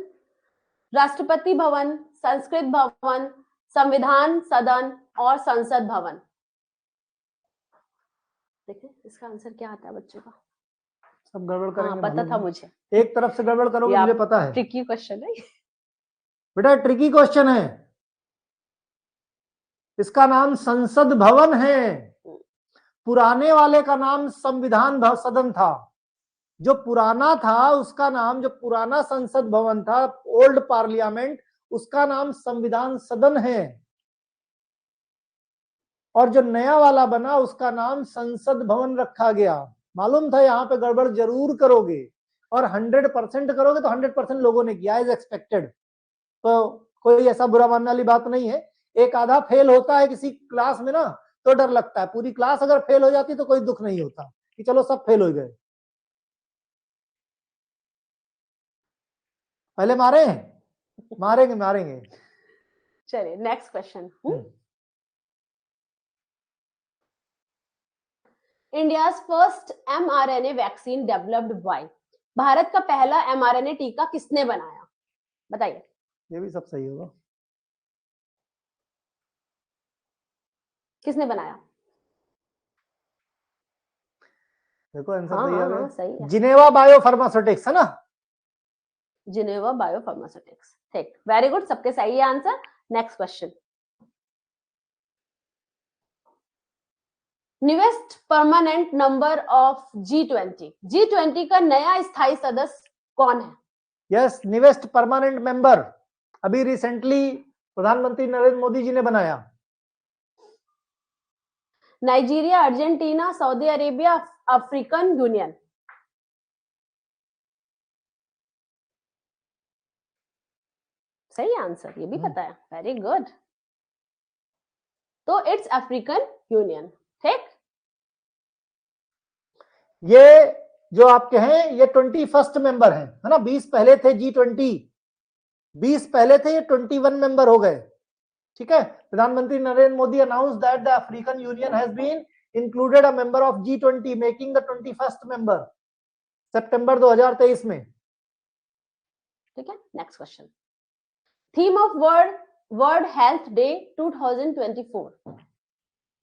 राष्ट्रपति भवन, संस्कृत भवन, संविधान सदन और संसद भवन। देखिए इसका आंसर क्या आता है बच्चों का? सब गड़बड़ करेंगे, पता था मुझे, एक तरफ से गड़बड़ करोगे, मुझे पता है। ट्रिकी क्वेश्चन है बेटा, ट्रिकी क्वेश्चन है। इसका नाम संसद भवन है, पुराने वाले का नाम संविधान सदन था। जो पुराना था उसका नाम, जो पुराना संसद भवन था, ओल्ड पार्लियामेंट, उसका नाम संविधान सदन है, और जो नया वाला बना उसका नाम संसद भवन रखा गया। मालूम था यहाँ पे गड़बड़ जरूर करोगे, और 100% करोगे तो 100% लोगों ने किया, एज एक्सपेक्टेड। तो कोई ऐसा बुरा मानने वाली बात नहीं है। एक आधा फेल होता है किसी क्लास में ना, तो डर लगता है। पूरी क्लास अगर फेल हो जाती तो कोई दुख नहीं होता कि चलो सब फेल हो गए। पहले मारे, मारेंगे मारेंगे। चलिए next question. India's first mRNA vaccine developed by, Bharat का पहला mRNA टीका किसने बनाया? बताइए। ये भी सब सही होगा। किसने बनाया? देखो आंसर सही आ गया। सही है, जिनेवा बायोफार्मास्यूटिक्स है ना, जिनेवा बायोफार्मास्यूटिक्स। ठीक, वेरी गुड, सबके सही है answer. Next question, newest permanent number of G20, G20 का नया स्थायी सदस्य कौन है? यस, न्यूएस्ट परमानेंट मेंबर अभी रिसेंटली प्रधानमंत्री नरेंद्र मोदी जी ने बनाया। Nigeria, Argentina, Saudi Arabia, African union. सही आंसर, ये भी पता है, वेरी गुड। तो इट्स अफ्रीकन यूनियन। ठीक, ये जो आपके हैं ये 21st मेंबर है ना। 20 पहले थे G20, 20 पहले थे, ये 21 मेंबर हो गए। ठीक है, प्रधानमंत्री Narendra Modi announce that the African Union has been included a member of G20 making the 21st member, सितंबर 2023 में। ठीक है, next question, theme of World Health Day 2024,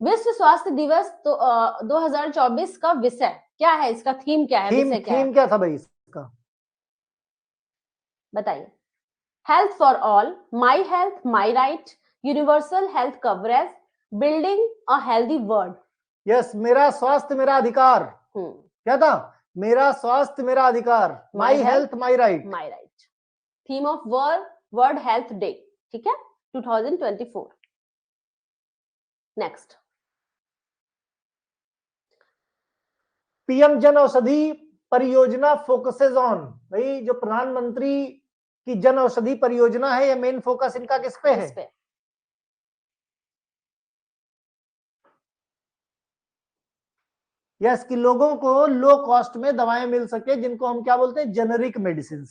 विश्व स्वास्थ्य दिवस तो 2024 का विषय क्या है? इसका थीम क्या है? विषय क्या है? थीम क्या था भाई इसका? बताइए। Health for all, my health my right, universal health coverage, building a healthy world. Yes, मेरा स्वास्थ्य मेरा अधिकार। क्या था? मेरा स्वास्थ्य मेरा अधिकार, my health my right. My right, theme of World Health day, ठीक है, 2024। नेक्स्ट, पीएम जन औषधि परियोजना फोकसेज ऑन, भाई जो प्रधानमंत्री की जन औषधि परियोजना है, ये मेन फोकस इनका किस पे है? यस, कि लोगों को लो कॉस्ट में दवाएं मिल सके, जिनको हम क्या बोलते हैं, जेनरिक मेडिसिन।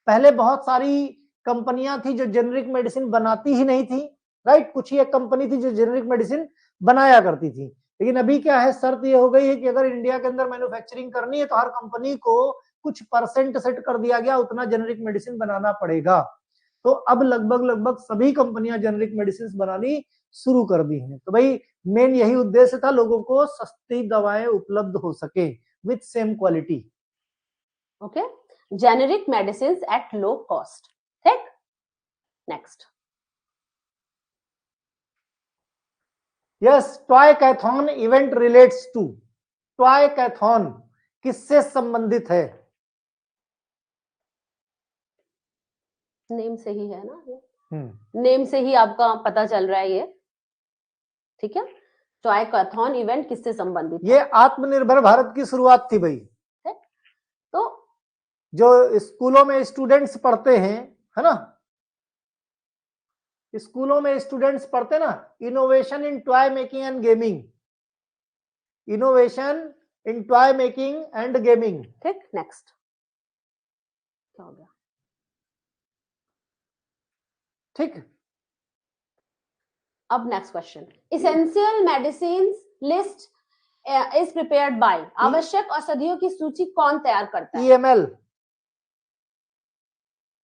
पहले बहुत सारी कंपनियां थी जो जेनरिक मेडिसिन बनाती ही नहीं थी, राइट। कुछ ही एक कंपनी थी जो जेनरिक मेडिसिन बनाया करती थी। लेकिन अभी क्या है, शर्त ये हो गई है कि अगर इंडिया के अंदर मैन्युफैक्चरिंग करनी है तो हर कंपनी को कुछ परसेंट सेट कर दिया गया, उतना जेनरिक मेडिसिन बनाना पड़ेगा। तो अब लगभग सभी कंपनियां जेनरिक मेडिसिन बनानी शुरू कर दी हैं। तो भाई मेन यही उद्देश्य था, लोगों को सस्ती दवाएं उपलब्ध हो सके with same quality. Okay, generic medicine at low cost. ठीक, next, yes, toycathon event relates to, toycathon किससे संबंधित है? नेम से ही है ना ये, नेम से ही आपका पता चल रहा है ये। ठीक है, टॉय कैथॉन इवेंट किससे संबंधित है? ये आत्मनिर्भर भारत की शुरुआत थी भाई। तो जो स्कूलों में स्टूडेंट्स पढ़ते हैं, है ना, स्कूलों में स्टूडेंट्स पढ़ते ना, innovation in toy making and gaming, innovation in toy making and gaming. ठीक, नेक्स्ट, क्या हो गया? ठीक, अब next question, essential medicine list is prepared bye, आवश्यक औषधियों की सूची कौन तैयार करता है? EML,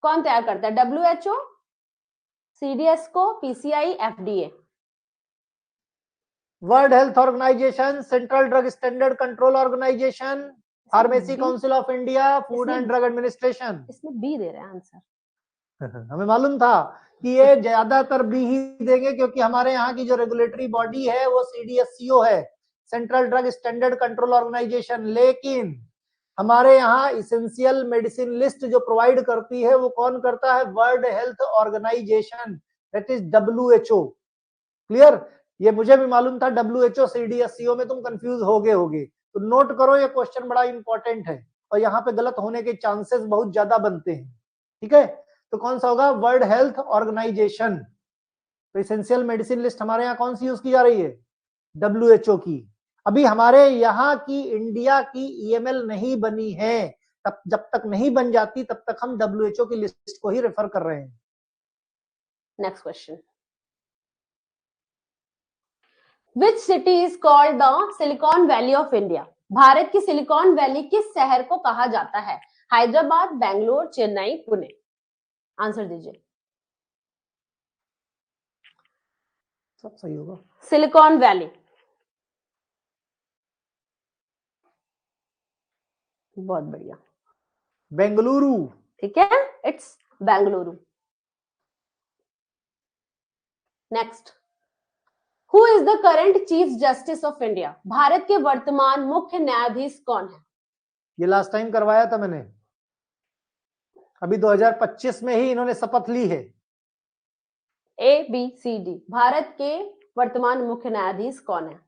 कौन तैयार करता है? WHO, CDSCO, PCI, FDA? World health organization, central drug standard control organization, pharmacy council of India, food and drug administration. इसमें बी दे रहे हैं आंसर। हमें मालूम था कि ये ज्यादातर बी ही देंगे, क्योंकि हमारे यहाँ की जो रेगुलेटरी बॉडी है वो CDSCO है, central drug standard control organization. लेकिन हमारे यहाँ इसेंशियल मेडिसिन लिस्ट जो प्रोवाइड करती है वो कौन करता है? World health organization, that is WHO। Clear? ये मुझे भी मालूम था, WHO CDSCO में तुम कंफ्यूज होगे। तो नोट करो, ये क्वेश्चन बड़ा इंपॉर्टेंट है और यहाँ पे गलत होने के चांसेस बहुत ज्यादा बनते हैं। ठीक है, तो कौन सा होगा? World health organization. तो इसेंशियल मेडिसिन लिस्ट हमारे यहाँ कौन सी यूज की जा रही है? WHO की। अभी हमारे यहाँ की इंडिया की EML नहीं बनी है, तब जब तक नहीं बन जाती तब तक हम WHO की लिस्ट को ही रेफर कर रहे हैं। Next question, which city is called the silicon valley of India? Bharat की सिलिकॉन वैली किस शहर को कहा जाता है? हैदराबाद, बेंगलोर, चेन्नई, पुणे? आंसर दीजिए। सब सही होगा। सिलिकॉन वैली, बहुत बढ़िया। बेंगलुरु। ठीक है, it's Bengaluru. Next, who is the current chief justice of India? Bharat के वर्तमान मुख्य न्यायाधीश कौन है? ये लास्ट टाइम करवाया था मैंने, अभी 2025 में ही इन्होंने शपथ ली है। ABCD, भारत के वर्तमान मुख्य न्यायाधीश कौन है?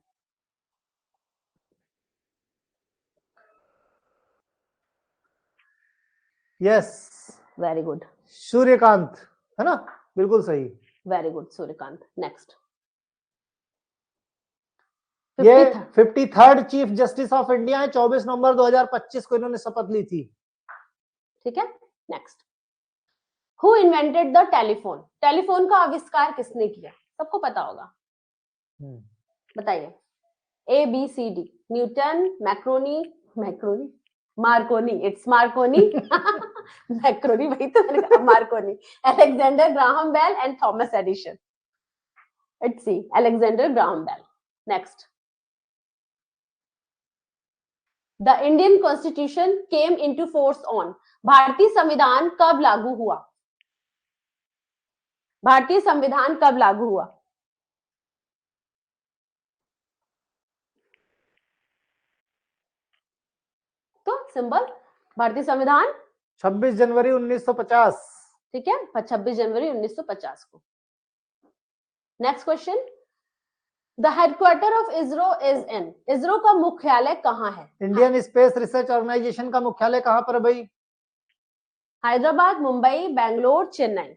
यस, वेरी गुड, सूर्यकांत, है ना? बिल्कुल सही। Very good, Suryakant. नेक्स्ट, ये 53rd chief justice of India है, 24 नवंबर 2025 को इन्होंने शपथ ली थी। ठीक है, next, who invented the telephone? Telephone का आविष्कार किसने किया? सबको पता होगा, बताइए। ABCD, Newton, Macroni, Marconi, it's Marconi. Macroni, वही तो मैंने कहा, Marconi. Alexander Graham Bell and Thomas Edison. It's C, Alexander Graham Bell. Next, the Indian constitution came into force on? भारतीय संविधान कब लागू हुआ? भारतीय संविधान कब लागू हुआ? तो सिंबल, भारतीय संविधान 26 जनवरी 1950। ठीक है, 26 जनवरी 1950 को। Next question, the headquarter of ISRO is in? ISRO का मुख्यालय कहाँ है? इंडियन स्पेस रिसर्च ऑर्गेनाइजेशन का मुख्यालय कहाँ पर है भाई? हैदराबाद, मुंबई, बेंगलोर, चेन्नई?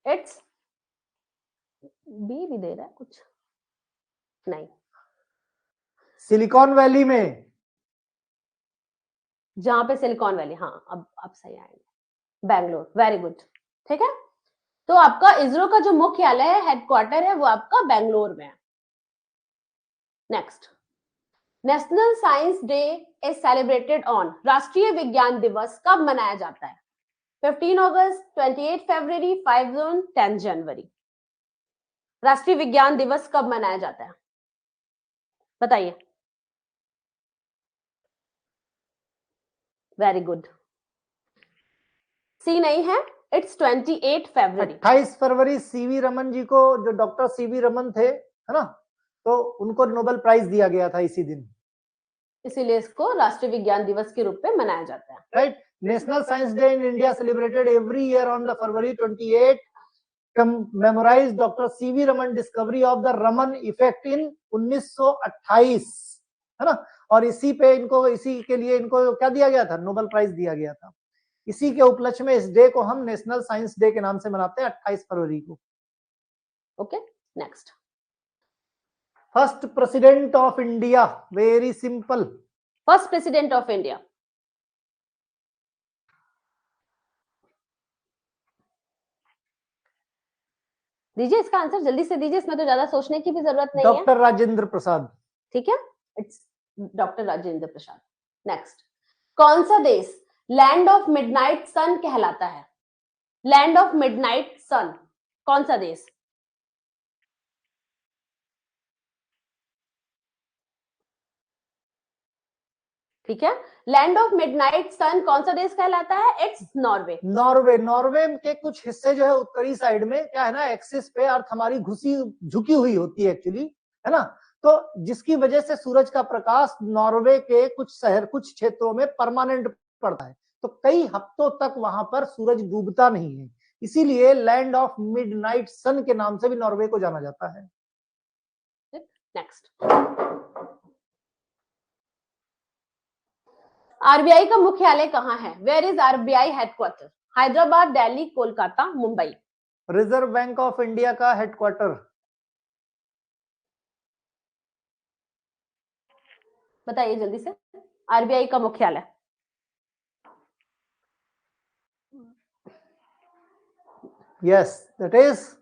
इट्स बी भी दे रहा है कुछ, नहीं, सिलिकॉन वैली में, जहां पे सिलिकॉन वैली। हाँ, अब सही आएंगे, बेंगलोर। वेरी गुड, ठीक है। तो आपका इसरो का जो मुख्यालय है, हेडक्वार्टर है, वो आपका बेंगलोर में है। Next, national science day is celebrated on? राष्ट्रीय विज्ञान दिवस कब मनाया जाता है? 15 अगस्त, 28 फरवरी, 5 जून, 10 जनवरी? राष्ट्रीय विज्ञान दिवस कब मनाया जाता है, बताइए। वेरी गुड, सी नहीं है, इट्स 28 फरवरी। 28 फरवरी सीवी रमन जी को, जो डॉक्टर सीवी रमन थे, है ना, तो उनको नोबेल प्राइज दिया गया था इसी दिन, इसीलिए इसको राष्ट्रीय विज्ञान दिवस के रूप में मनाया जाता है। Right. National science day in India celebrated every year on the February 28 memorize doctor CV Raman discovery of the Raman effect in 1928, है ना। और इसी पे इनको, इसी के लिए इनको क्या दिया गया था? नोबेल प्राइज दिया गया था। इसी के उपलक्ष्य में इस डे को हम नेशनल साइंस डे के नाम से मनाते हैं 28 फरवरी को। Okay, next, first president of India, very simple. First president of India, दीजिए इसका आंसर, जल्दी से दीजिए, इसमें तो ज्यादा सोचने की भी जरूरत नहीं है। डॉक्टर राजेंद्र प्रसाद। ठीक है, it's doctor Rajendra Prasad. Next, कौन सा देश लैंड ऑफ मिडनाइट सन कहलाता है? लैंड ऑफ मिडनाइट सन कौन सा देश? ठीक है, लैंड ऑफ मिडनाइट सन कौन सा देश कहलाता है? It's Norway. नॉर्वे। नॉर्वे के कुछ हिस्से जो है उत्तरी साइड में क्या है ना, एक्सिस पे अर्थ हमारी घुसी झुकी हुई होती है एक्चुअली, है ना, तो जिसकी वजह से सूरज का प्रकाश नॉर्वे के कुछ शहर कुछ क्षेत्रों में परमानेंट पड़ता है, तो कई हफ्तों तक वहां पर सूरज डूबता नहीं है, इसीलिए लैंड ऑफ मिडनाइट सन के नाम से भी नॉर्वे को जाना जाता है। नेक्स्ट, आरबीआई का मुख्यालय कहाँ है? Where is RBI headquarter? Hyderabad, Delhi, Kolkata, Mumbai. Reserve bank of India का हेडक्वार्टर। बताइए जल्दी से, आरबीआई का मुख्यालय। यस, दैट इज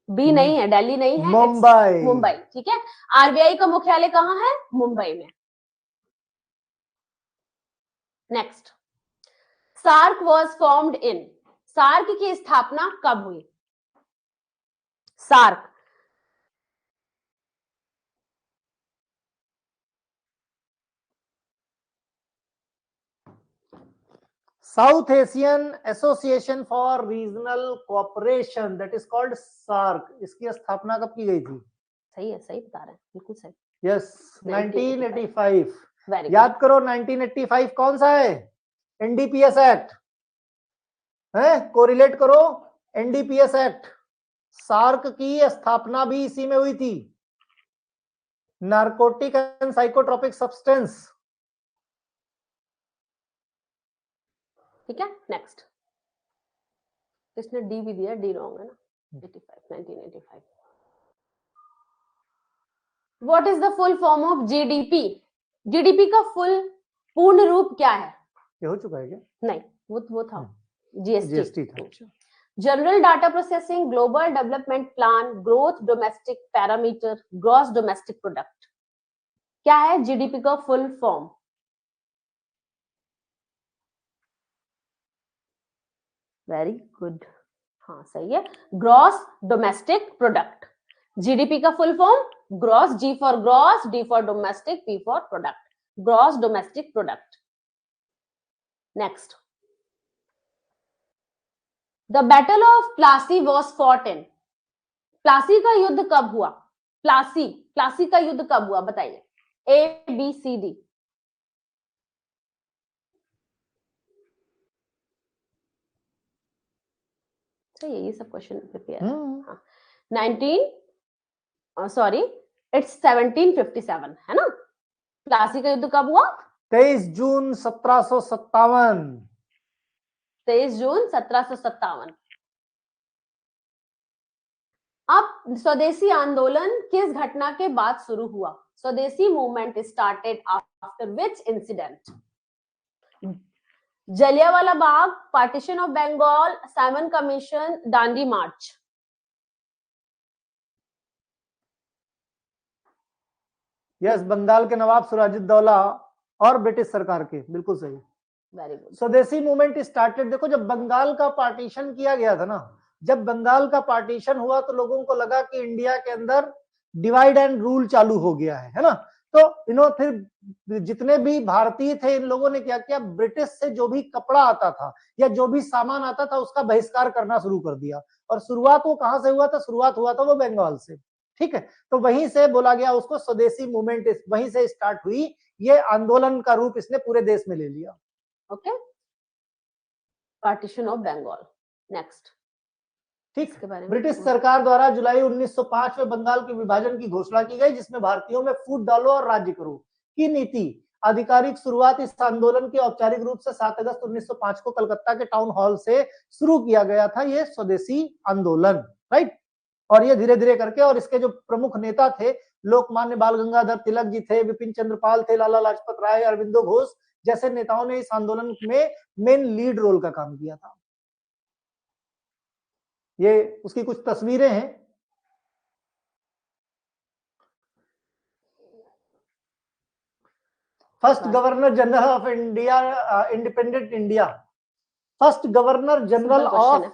बी नहीं है, दिल्ली नहीं है, मुंबई। मुंबई, ठीक है। आरबीआई का मुख्यालय कहाँ है? मुंबई में। Next, SAARC was formed in, SAARC की स्थापना कब हुई? SAARC, South Asian association for regional cooperation, that is called SAARC, इसकी स्थापना कब की गई थी? सही है, सही बता रहे हैं, बिल्कुल सही। यस, 1985। वेरी याद करो 1985 कौन सा है? एनडीपीएस एक्ट है, कोरिलेट करो, एनडीपीएस एक्ट। सार्क की स्थापना भी इसी में हुई थी, नारकोटिक एंड साइकोट्रोपिक सब्सटेंस। ठीक है, नेक्स्ट, इसने डी भी दिया, डी रॉन्ग है ना, 1985। What is the full form of GDP? GDP का फुल पूर्ण रूप क्या है? ये हो चुका है क्या? नहीं, वो था जीएसटी था। General data processing, global development plan, growth domestic parameter, gross domestic product, क्या है जीडीपी का फुल फॉर्म? वेरी गुड, हाँ सही है, ग्रॉस डोमेस्टिक प्रोडक्ट। जीडीपी का full form gross, G for gross, D for domestic, P for product, gross domestic product. Next, the battle of Plassey was fought in, Plassey का युद्ध कब हुआ? प्लासी का युद्ध कब हुआ बताइए? A B C D. सही है, ये सब क्वेश्चन प्रिपेयर है। 1757 है ना। प्लासी का युद्ध कब हुआ? 23 जून 1757। 23 जून 1757। अब स्वदेशी आंदोलन किस घटना के बाद शुरू हुआ? Swadeshi movement started after which incident? Jallianwala Bagh, partition of Bengal, Simon commission, Dandi march. Yes, Bengal के नवाब सिराजुद्दौला और ब्रिटिश सरकार के, बिल्कुल सही। Very good. Swadeshi movement started, देखो जब बंगाल का पार्टीशन किया गया था ना, जब बंगाल का पार्टीशन हुआ तो लोगों को लगा कि इंडिया के अंदर डिवाइड एंड रूल चालू हो गया है ना, तो फिर जितने भी भारतीय थे इन लोगों ने क्या किया, ब्रिटिश से जो भी कपड़ा आता था या जो भी सामान आता था उसका बहिष्कार करना शुरू कर दिया। और शुरुआत वो कहां से हुआ था? शुरुआत हुआ था वो बंगाल से, ठीक है। तो वहीं से बोला गया उसको स्वदेशी मूवमेंट, वहीं से स्टार्ट हुई, ये आंदोलन का रूप इसने पूरे देश में ले लिया। Okay, partition of Bengal. Next, ठीक, ब्रिटिश सरकार द्वारा जुलाई 1905 में बंगाल के विभाजन की घोषणा की गई, जिसमें भारतीयों में फूट डालो और राज्य करो की नीति। आधिकारिक शुरुआत इस आंदोलन की औपचारिक रूप से 7 अगस्त 1905 को कलकत्ता के टाउन हॉल से शुरू किया गया था, ये स्वदेशी आंदोलन, राइट। और ये धीरे धीरे करके, और इसके जो प्रमुख नेता थे, लोकमान्य बाल गंगाधर तिलक जी थे, विपिन चंद्र पाल थे, लाला लाजपत राय, अरविंदो घोष जैसे नेताओं ने इस आंदोलन में मेन लीड रोल का काम किया था। ये उसकी कुछ तस्वीरें हैं। First governor general of India, independent India, first governor general of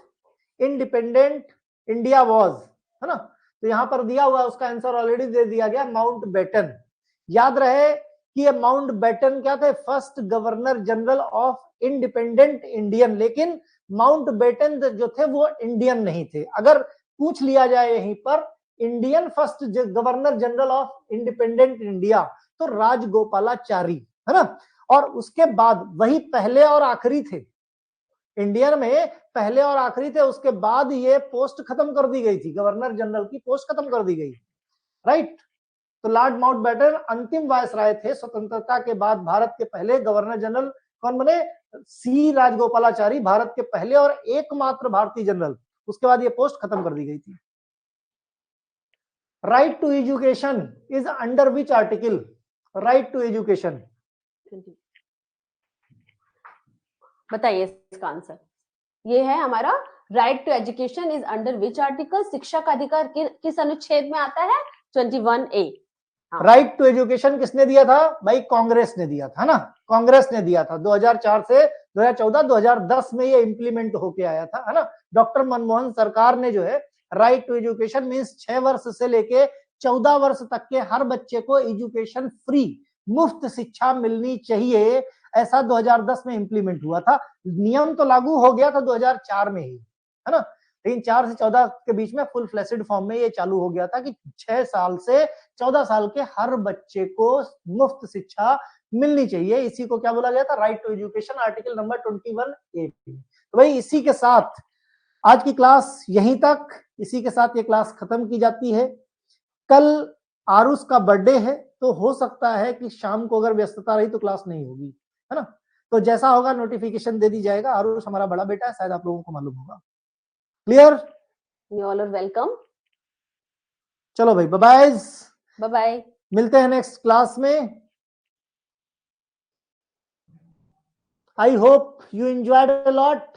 independent India was, है ना। तो यहां पर दिया हुआ, उसका आंसर ऑलरेडी दे दिया गया, माउंट बेटन। याद रहे कि ये माउंट बेटन क्या थे, first governor general of independent Indian, लेकिन माउंट बेटन जो थे वो इंडियन नहीं थे। अगर पूछ लिया जाए यहीं पर Indian first governor general of independent India, तो राजगोपालाचारी, है ना। और उसके बाद वही पहले और आखिरी थे, इंडियन में पहले और आखिरी थे, उसके बाद ये पोस्ट खत्म कर दी गई थी, गवर्नर जनरल की पोस्ट खत्म कर दी गई, राइट। तो लॉर्ड माउंटबेटन अंतिम वायसराय थे स्वतंत्रता के बाद। भारत के पहले गवर्नर जनरल कौन बने, सी राजगोपालाचारी, भारत के पहले और एकमात्र भारतीय जनरल। उसके बाद ये पोस्ट खत्म कर दी गई थी। Right to education is under which article, right to education, बताइए इसका आंसर। ये है हमारा right to education is under which article, शिक्षा का अधिकार किस अनुच्छेद में आता है, 21A। राइट टू एजुकेशन किसने दिया था भाई, कांग्रेस ने दिया था ना, कांग्रेस ने दिया था। 2004 से 2014 2010 में ये इंप्लीमेंट होके आया था, है ना। डॉक्टर मनमोहन सरकार ने जो है राइट टू एजुकेशन मींस 6 वर्ष से लेके 14 वर्ष तक के हर बच्चे को एजुकेशन फ्री, मुफ्त शिक्षा मिलनी चाहिए, ऐसा 2010 में इंप्लीमेंट हुआ था। नियम तो लागू हो गया था 2004 में ही, है ना, लेकिन 4 से 14 के बीच में फुल फ्लेशड फॉर्म में ये चालू हो गया था कि 6 साल से 14 साल के हर बच्चे को मुफ्त शिक्षा मिलनी चाहिए। इसी को क्या बोला गया था, right to education, article number 21A। तो भाई इसी के साथ आज की क्लास यहीं तक, इसी के साथ ये क्लास खत्म की जाती है। कल आरुष का बर्थडे है, तो हो सकता है कि शाम को अगर व्यस्तता रही तो क्लास नहीं होगी, है ना। तो जैसा होगा नोटिफिकेशन दे दी जाएगा। आरुष हमारा बड़ा बेटा है, शायद आप लोगों को मालूम होगा। Clear, you all are welcome. चलो भाई, बाय बाय बाय, मिलते हैं नेक्स्ट क्लास में। I hope you enjoyed a lot.